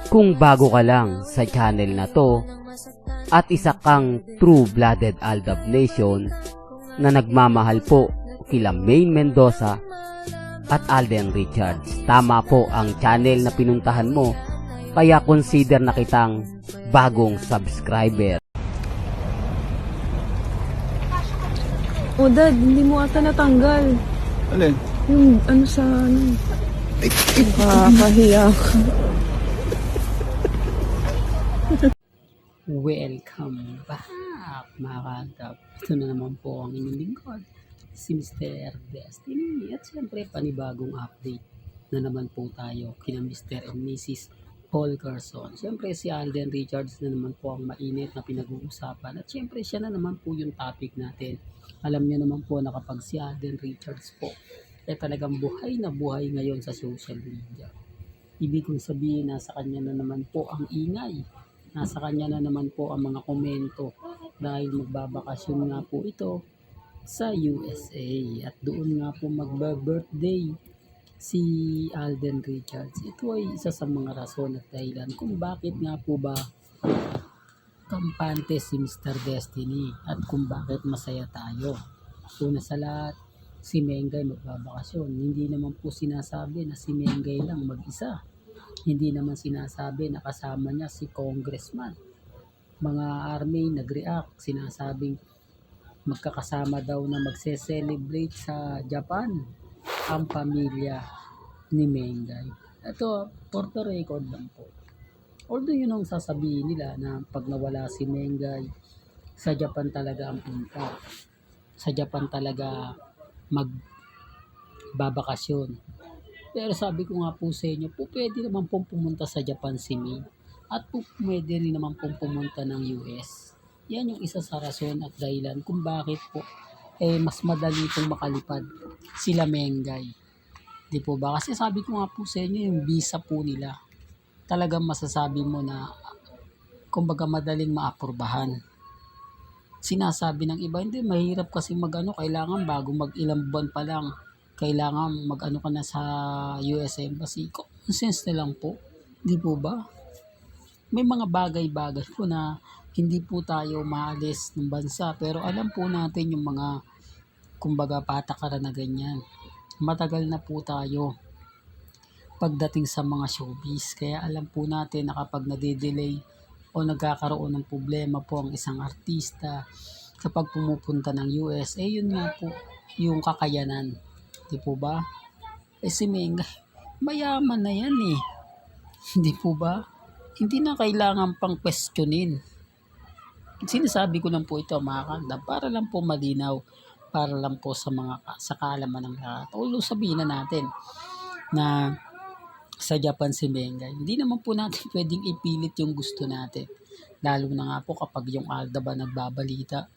Kung bago ka lang sa channel na to at isa kang true-blooded Aldab Nation na nagmamahal po kila Maine Mendoza at Alden Richards, tama po ang channel na pinuntahan mo, kaya consider na kitang bagong subscriber. O Dad, hindi mo ata natanggal. Alin? Yung ano sa ano. Nakakahiya ka. Welcome back mga kaaldab. Ito na naman po ang inyong lingkod, si Mr. Destiny. At syempre panibagong update na naman po tayo kina Mr. and Mrs. Paul Carson. Syempre si Alden Richards na naman po ang mainit na pinag-uusapan. At syempre siya na naman po yung topic natin. Alam niyo naman po na kapag si Alden Richards po talagang buhay na buhay ngayon sa social media. Ibig kong sabihin, nasa kanya na naman po ang ingay. Nasa kanya na naman po ang mga komento dahil magbabakasyon nga po ito sa USA. At doon nga po magba-birthday si Alden Richards. Ito ay isa sa mga rason at dahilan kung bakit nga po ba kampante si Mr. Destiny at kung bakit masaya tayo. Una sa lahat, si Mengay magbabakasyon. Hindi naman po sinasabi na si Mengay lang mag-isa. Hindi naman sinasabi na kasama niya si Congressman. Mga army nag-react, sinasabing magkakasama daw na magse-celebrate sa Japan ang pamilya ni Mengay. Ito, for the record lang po. Although yun ang sasabihin nila na pag nawala si Mengay, sa Japan talaga ang punta. Sa Japan talaga magbabakasyon. Pero sabi ko nga po sa inyo, po pwede naman pong pumunta sa Japan si May. At po pwede rin naman pong pumunta ng US. Yan yung isa sa rason at dahilan kung bakit po mas madali pong makalipad sila Mengay. Di po ba? Kasi sabi ko nga po sa inyo, yung visa po nila, talagang masasabi mo na kumbaga madaling maapurbahan. Sinasabi ng iba, hindi, mahirap kasi kailangan bago mag-ilang buwan pa lang, kailangan mag-ano ka na sa US Embassy. Common sense na lang po. Di po ba? May mga bagay-bagay po na hindi po tayo maalis ng bansa. Pero alam po natin yung mga, kumbaga, patakaran na ganyan. Matagal na po tayo pagdating sa mga showbiz. Kaya alam po natin na kapag nade-delay o nagkakaroon ng problema po ang isang artista kapag pumupunta ng US, yun nga po yung kakayanan. Di po ba? Si Mengay, mayaman na yan eh. Di po ba? Hindi na kailangan pang questionin. Sinasabi ko lang po ito mga kaaldab para lang po malinaw, para lang po sa kaalaman ng lahat. Although sabihin na natin na sa Japan si Mengay, hindi naman po natin pwedeng ipilit yung gusto natin. Lalo na nga po kapag yung Aldab nagbabalita.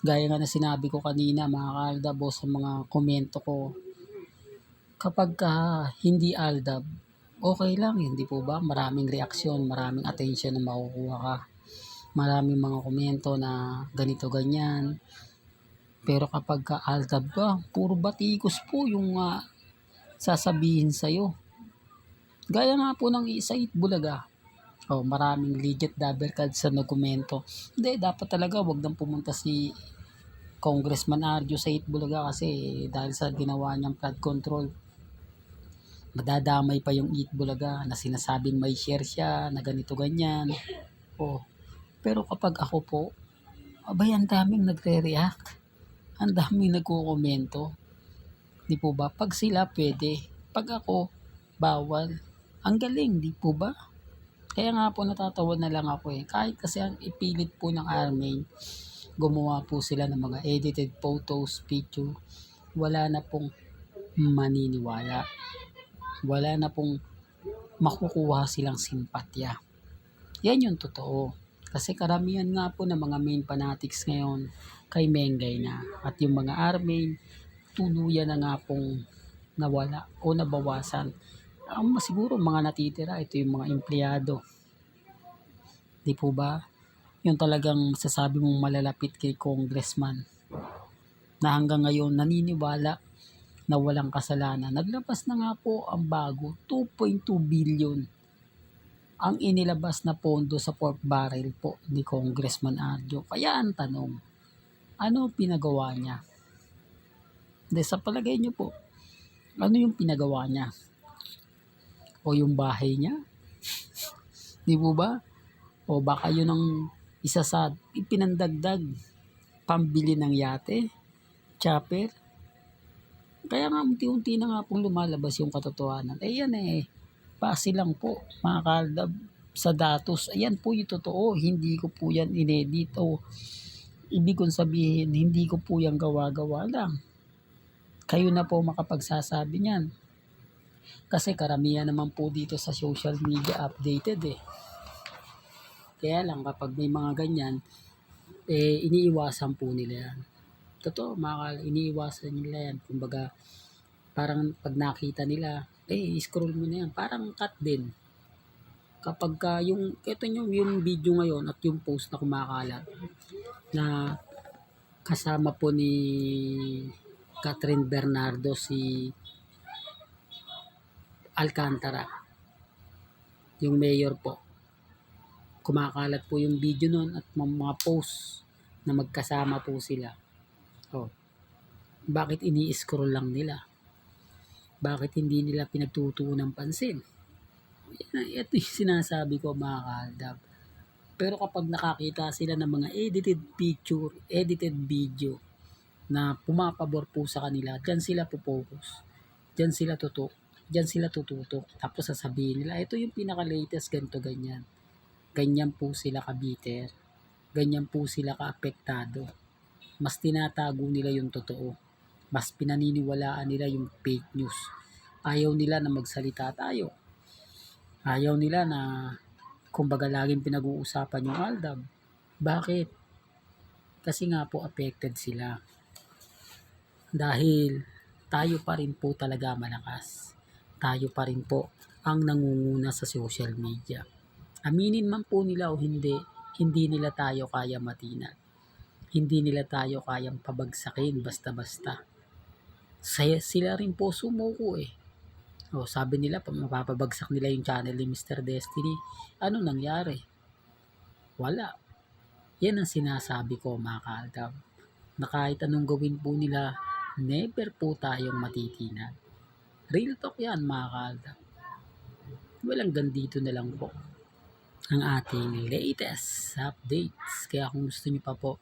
Gaya nga na sinabi ko kanina mga Aldab sa mga komento ko, kapag hindi Aldab, okay lang, hindi po ba? Maraming reaksyon, maraming attention na makukuha ka. Maraming mga komento na ganito ganyan. Pero kapag Aldab ka, puro batikos po yung sasabihin sa'yo. Gaya nga po ng isa Bulaga. Maraming legit dabercad sa nagkomento. Hindi, dapat talaga wag nang pumunta si Congressman Arjo sa Bulaga kasi dahil sa ginawa niyang flood control, madadamay pa yung Bulaga na sinasabing may share siya, na ganito ganyan. Pero kapag ako po, ang daming nagre-react. Ang daming nagko-komento. Di po ba? Pag sila pwede, pag ako, bawal. Ang galing, di po ba? Kaya nga po natatawa na lang ako Kahit kasi ang ipilit po ng army, gumawa po sila ng mga edited photos, picture. Wala na pong maniniwala. Wala na pong makukuha silang simpatya. Yan yung totoo. Kasi karamihan nga po ng mga main fanatics ngayon kay Mengay na. At yung mga army, tuluyan na nga pong nawala o nabawasan. Siguro mga natitira, ito yung mga empleyado. Di po ba? Yung talagang masasabi mong malalapit kay Congressman na hanggang ngayon naniniwala na walang kasalanan. Naglabas na nga po ang bago, 2.2 billion ang inilabas na pondo sa pork barrel po ni Congressman Arjo. Kaya ang tanong, ano pinagawa niya? Hindi, sa palagay niyo po, ano yung pinagawa niya? O yung bahay niya? Di po ba? O baka yun ang isa sa ipinandagdag pambili ng yate, chopper. Kaya nga unti-unti na nga pong lumalabas yung katotohanan. Eh yan base lang po mga kaldab sa datos. Ayan po yung totoo. Hindi ko po yan inedit o ibig kong sabihin hindi ko po yan gawa-gawa lang. Kayo na po makapagsasabi niyan. Kasi karamihan naman po dito sa social media updated eh. Kaya lang kapag may mga ganyan, iniiwasan po nila yan. Totoo, iniiwasan nila yan. Kumbaga, parang pag nakita nila, scroll mo na yan. Parang cut din. Kapag ito yung video ngayon at yung post na kumakalat na kasama po ni Catherine Bernardo si Alcantara, yung mayor po. Kumakalat po yung video nun at mga post na magkasama po sila. Bakit ini-scroll lang nila? Bakit hindi nila pinagtutuon ng pansin? Ito yung sinasabi ko mga kaldab. Pero kapag nakakita sila ng mga edited picture, edited video na pumapabor po sa kanila, dyan sila po-focus. Dyan sila tututok. Tapos sasabihin nila, ito yung pinaka-latest, ganito, ganyan. Ganyan po sila kabiter. Ganyan po sila kaapektado. Mas tinatago nila yung totoo. Mas pinaniniwalaan nila yung fake news. Ayaw nila na magsalita tayo. Ayaw nila na kumbaga laging pinag-uusapan yung Aldab. Bakit? Kasi nga po affected sila. Dahil tayo pa rin po talaga malakas. Tayo pa rin po ang nangunguna sa social media. Aminin man po nila o hindi nila tayo kaya matinan. Hindi nila tayo kayang pabagsakin basta-basta. Sila rin po sumuko eh. Sabi nila, mapapabagsak nila yung channel ni Mr. Destiny. Ano nangyari? Wala. Yan ang sinasabi ko mga kaldab. Na kahit anong gawin po nila, never po tayong matitinan. Real talk yan mga kaldab. Walang gandito na lang po ang ating latest updates. Kaya kung gusto niyo pa po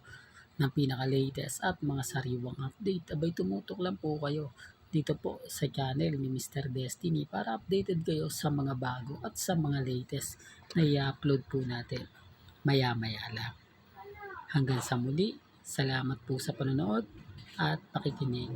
ng pinaka-latest at mga sariwang update, abay tumutok lang po kayo dito po sa channel ni Mr. Destiny para updated kayo sa mga bago at sa mga latest na i-upload po natin maya-maya lang. Hanggang sa muli, salamat po sa panonood at pakikinig.